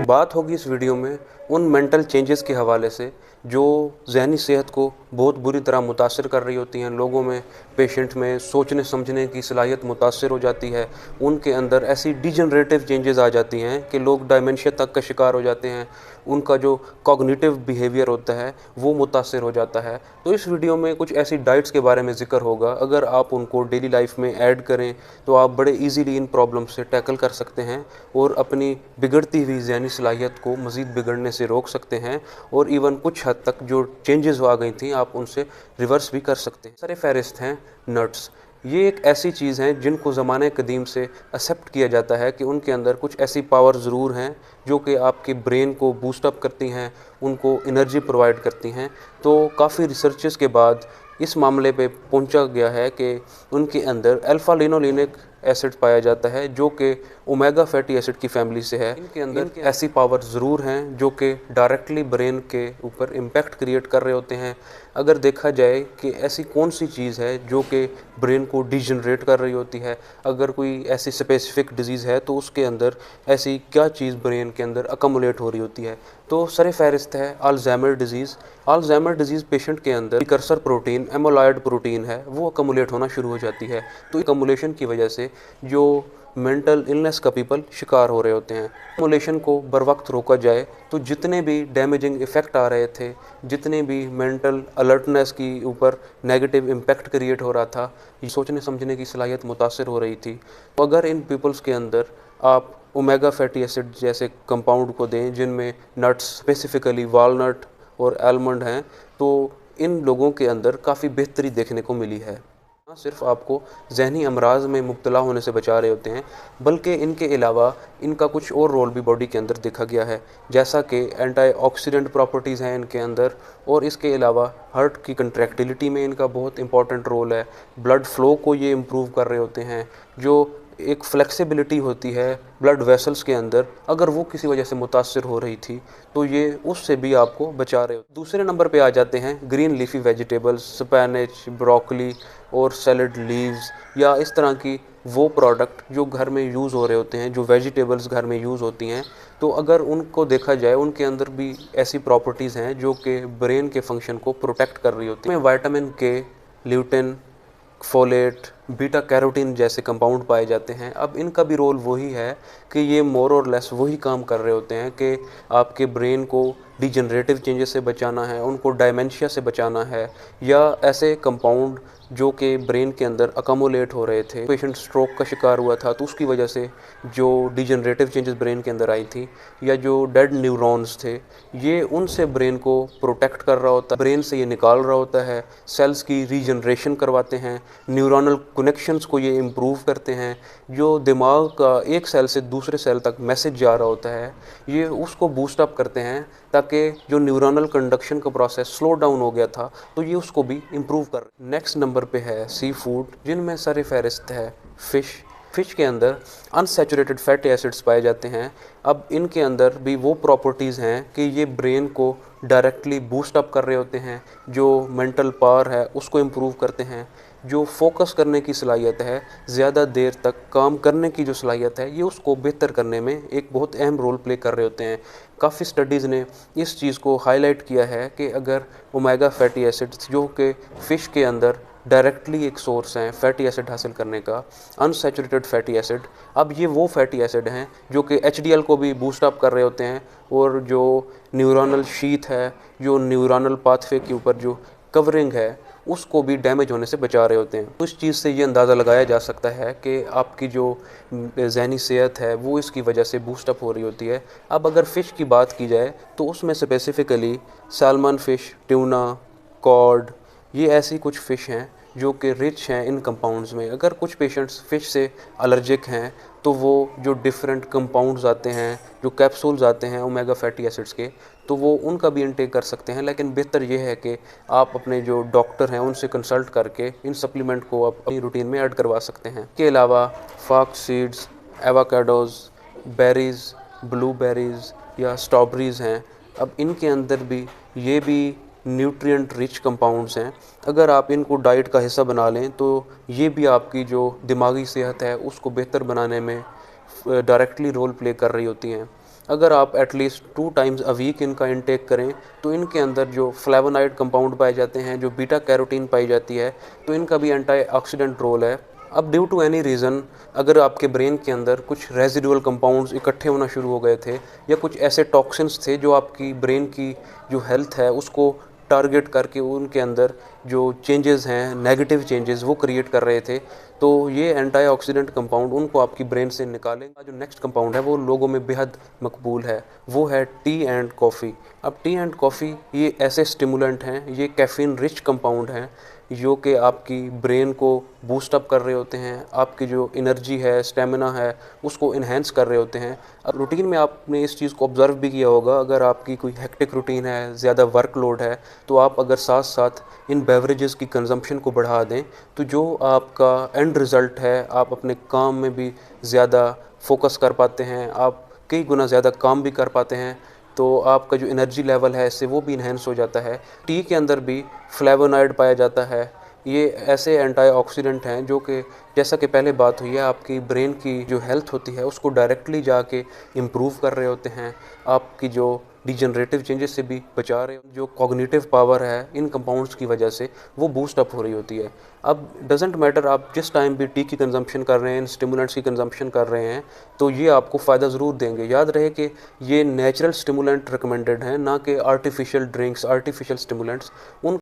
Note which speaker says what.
Speaker 1: बात होगी इस वीडियो में उन मेंटल चेंजेस के हवाले से जो ज़हनी सेहत को बहुत बुरी तरह मुतासर कर रही होती हैं। लोगों में, पेशेंट में सोचने समझने की सलाहियत मुतासर हो जाती है। उनके अंदर ऐसी डिजनरेटिव चेंजेस आ जाती हैं कि लोग डायमेंशिया तक का शिकार हो जाते हैं। उनका जो कॉग्निटिव बिहेवियर होता है वो मुतासर हो जाता है। तो इस वीडियो में कुछ ऐसी डाइट्स के बारे में ज़िक्र होगा, अगर आप उनको डेली लाइफ में ऐड करें तो आप बड़े ईजीली इन प्रॉब्लम से टैकल कर सकते हैं और अपनी बिगड़ती हुई ज़हनी सलाहियत को मज़ीद बिगड़ने से रोक सकते हैं और इवन कुछ हद तक जो चेंजेस आ गई थी आप उनसे रिवर्स भी कर सकते हैं। सारे फहरिस्त हैं नट्स। ये एक ऐसी चीज़ हैं जिनको ज़माने कदीम से एक्सेप्ट किया जाता है कि उनके अंदर कुछ ऐसी पावर ज़रूर हैं जो कि आपके ब्रेन को बूस्ट अप करती हैं, उनको एनर्जी प्रोवाइड करती हैं। तो काफ़ी रिसर्चेस के बाद इस मामले पे पहुंचा गया है कि उनके अंदर अल्फा लिनोलेनिक एसिड पाया जाता है जो कि ओमेगा फैटी एसिड की फैमिली से है। इनके अंदर ऐसी पावर ज़रूर हैं जो कि डायरेक्टली ब्रेन के ऊपर इम्पैक्ट क्रिएट कर रहे होते हैं। अगर देखा जाए कि ऐसी कौन सी चीज़ है जो कि ब्रेन को डिजनरेट कर रही होती है, अगर कोई ऐसी स्पेसिफिक डिजीज़ है तो उसके अंदर ऐसी क्या चीज़ ब्रेन के अंदर अकमुलेट हो रही होती है। तो सर फहरिस्त है Alzheimer disease. Alzheimer disease patient के अंदर प्रिकर्सर प्रोटीन, एमोलॉयड प्रोटीन है, वो अकमुलेट होना शुरू हो जाती है। तो अकमुलेशन की वजह से जो मेंटल इलनेस का पीपल शिकार हो रहे होते हैं। अकमुलेशन को बर वक्त रोका जाए तो जितने भी डैमेजिंग इफ़ेक्ट आ रहे थे, जितने भी मेंटल अलर्टनेस की ऊपर नेगेटिव इम्पैक्ट क्रिएट हो रहा था, सोचने समझने की सलाहियत मुतासर हो रही थी, तो अगर इन पीपल्स के अंदर आप ओमेगा फैटी एसिड जैसे कंपाउंड को दें जिनमें नट्स स्पेसिफिकली वालनट और आलमंड हैं, तो इन लोगों के अंदर काफ़ी बेहतरी देखने को मिली है। ना सिर्फ आपको जहनी अमराज में मुब्तला होने से बचा रहे होते हैं बल्कि इनके अलावा इनका कुछ और रोल भी बॉडी के अंदर देखा गया है, जैसा कि एंटीऑक्सीडेंट प्रॉपर्टीज़ हैं इनके अंदर, और इसके अलावा हार्ट की कंट्रैक्टिलिटी में इनका बहुत इंपॉर्टेंट रोल है। ब्लड फ्लो को ये इम्प्रूव कर रहे होते हैं। जो एक फ्लेक्सिबिलिटी होती है ब्लड वेसल्स के अंदर, अगर वो किसी वजह से मुतासर हो रही थी तो ये उससे भी आपको बचा रहे हो। दूसरे नंबर पे आ जाते हैं ग्रीन लीफी वेजिटेबल्स, स्पैनिच, ब्रोकली और सैलड लीव्स, या इस तरह की वो प्रोडक्ट जो घर में यूज़ हो रहे होते हैं, जो वेजिटेबल्स घर में यूज़ होती हैं। तो अगर उनको देखा जाए उनके अंदर भी ऐसी प्रॉपर्टीज़ हैं जो कि ब्रेन के फंक्शन को प्रोटेक्ट कर रही होती हैं। विटामिन के, ल्यूटिन, फोलेट, बीटा कैरोटीन जैसे कंपाउंड पाए जाते हैं। अब इनका भी रोल वही है कि ये मोर और लेस वही काम कर रहे होते हैं कि आपके ब्रेन को डिजनरेटिव चेंजेस से बचाना है, उनको डायमेंशिया से बचाना है, या ऐसे कंपाउंड जो कि ब्रेन के अंदर अकमुलेट हो रहे थे। पेशेंट स्ट्रोक का शिकार हुआ था तो उसकी वजह से जो डिजनरेटिव चेंजेस ब्रेन के अंदर आई थी, या जो डेड न्यूरॉन्स थे, ये उनसे ब्रेन को प्रोटेक्ट कर रहा होता है, ब्रेन से ये निकाल रहा होता है, सेल्स की रीजनरेशन करवाते हैं, न्यूरॉनल कनेक्शंस को ये इम्प्रूव करते हैं। जो दिमाग का एक सेल से दूसरे सेल तक मैसेज जा रहा होता है ये उसको बूस्ट अप करते हैं, ताकि जो न्यूरॉनल कंडक्शन का प्रोसेस स्लो डाउन हो गया था तो ये उसको भी इम्प्रूव कर। नेक्स्ट नंबर पे है सी फूड, जिनमें सारे फहरिस्त है फ़िश के अंदर अनसैचुरेटेड फैटी एसिड्स पाए जाते हैं। अब इनके अंदर भी वो प्रॉपर्टीज़ हैं कि ये ब्रेन को डायरेक्टली बूस्ट अप कर रहे होते हैं, जो मेंटल पावर है उसको इम्प्रूव करते हैं, जो फोकस करने की सलाहियत है, ज़्यादा देर तक काम करने की जो सलाहियत है, ये उसको बेहतर करने में एक बहुत अहम रोल प्ले कर रहे होते हैं। काफ़ी स्टडीज़ ने इस चीज़ को हाईलाइट किया है कि अगर ओमेगा फैटी एसिड्स जो कि फ़िश के अंदर डायरेक्टली एक सोर्स हैं फैटी एसिड हासिल करने का, अनसैचुरेटेड फैटी एसिड, अब ये वो फैटी एसिड हैं जो कि एचडीएल को भी बूस्ट अप कर रहे होते हैं, और जो न्यूरॉनल शीथ है, जो न्यूरॉनल पाथवे के ऊपर जो कवरिंग है, उसको भी डैमेज होने से बचा रहे होते हैं। तो इस चीज़ से ये अंदाज़ा लगाया जा सकता है कि आपकी जो ज़हनी सेहत है वो इसकी वजह से बूस्ट अप हो रही होती है। अब अगर फ़िश की बात की जाए तो उसमें specifically salmon fish, tuna, cod, ये ऐसी कुछ फ़िश हैं जो कि रिच हैं इन कंपाउंड्स में। अगर कुछ पेशेंट्स फ़िश से एलर्जिक हैं तो वो जो डिफरेंट कंपाउंड्स आते हैं, जो कैप्सूल्स आते हैं ओमेगा फैटी एसिड्स के, तो वो उनका भी इंटेक कर सकते हैं। लेकिन बेहतर ये है कि आप अपने जो डॉक्टर हैं उनसे कंसल्ट करके इन सप्लीमेंट को आप अपनी रूटीन में ऐड करवा सकते हैं। इसके अलावा flax seeds, avocados, berries, blueberries या स्ट्रॉबेरीज़ हैं। अब इनके अंदर भी ये भी न्यूट्रिएंट रिच कंपाउंड्स हैं। अगर आप इनको डाइट का हिस्सा बना लें तो ये भी आपकी जो दिमागी सेहत है उसको बेहतर बनाने में डायरेक्टली रोल प्ले कर रही होती हैं। अगर आप एटलीस्ट 2 टाइम्स अ वीक इनका इंटेक करें तो इनके अंदर जो फ्लेवोनॉइड कंपाउंड पाए जाते हैं, जो बीटा कैरोटीन पाई जाती है, तो इनका भी एंटीऑक्सीडेंट रोल है। अब ड्यू टू एनी रीज़न अगर आपके ब्रेन के अंदर कुछ रेजिडुअल कंपाउंड्स इकट्ठे होना शुरू हो गए थे या कुछ ऐसे टॉक्सिन्स थे जो आपकी ब्रेन की जो हेल्थ है उसको टारगेट करके उनके अंदर जो चेंजेस हैं, नेगेटिव चेंजेस वो क्रिएट कर रहे थे, तो ये एंटीऑक्सीडेंट कंपाउंड उनको आपकी ब्रेन से निकालेंगे। जो नेक्स्ट कंपाउंड है वो लोगों में बेहद मकबूल है, वो है टी एंड कॉफ़ी। अब टी एंड कॉफ़ी ये ऐसे स्टिमुलेंट हैं, ये कैफ़ीन रिच कंपाउंड हैं जो कि आपकी ब्रेन को बूस्ट अप कर रहे होते हैं, आपकी जो एनर्जी है, स्टेमिना है, उसको इन्हेंस कर रहे होते हैं। अब रूटीन में आपने इस चीज़ को ऑब्ज़र्व भी किया होगा, अगर आपकी कोई हेक्टिक रूटीन है, ज़्यादा वर्कलोड है, तो आप अगर साथ-साथ इन बेवरेजेस की कंजम्पशन को बढ़ा दें, तो जो आपका एंड रिज़ल्ट है, आप अपने काम में भी ज़्यादा फोकस कर पाते हैं, आप कई गुना ज़्यादा काम भी कर पाते हैं, तो आपका जो एनर्जी लेवल है इससे वो भी इन्हेंस हो जाता है। टी के अंदर भी फ्लेवोनॉइड पाया जाता है। ये ऐसे एंटीऑक्सीडेंट हैं जो कि जैसा कि पहले बात हुई है, आपकी ब्रेन की जो हेल्थ होती है उसको डायरेक्टली जाके इम्प्रूव कर रहे होते हैं, आपकी जो डिजनरेटिव चेंजेस से भी बचा रहे हो। जो कॉग्निटिव पावर है इन कंपाउंड्स की वजह से वो बूस्ट अप हो रही होती है। अब डजेंट मैटर आप जिस टाइम भी टी की कंजम्पशन कर रहे हैं, इन स्टिमुलेंट्स की कंजम्पशन कर रहे हैं, तो ये आपको फ़ायदा ज़रूर देंगे। याद रहे कि ये नेचुरल स्टिमुलेंट रिकमेंडेड हैं, ना कि आर्टिफिशियल ड्रिंक्स, आर्टिफिशियल स्टिमुलेंट्स। उन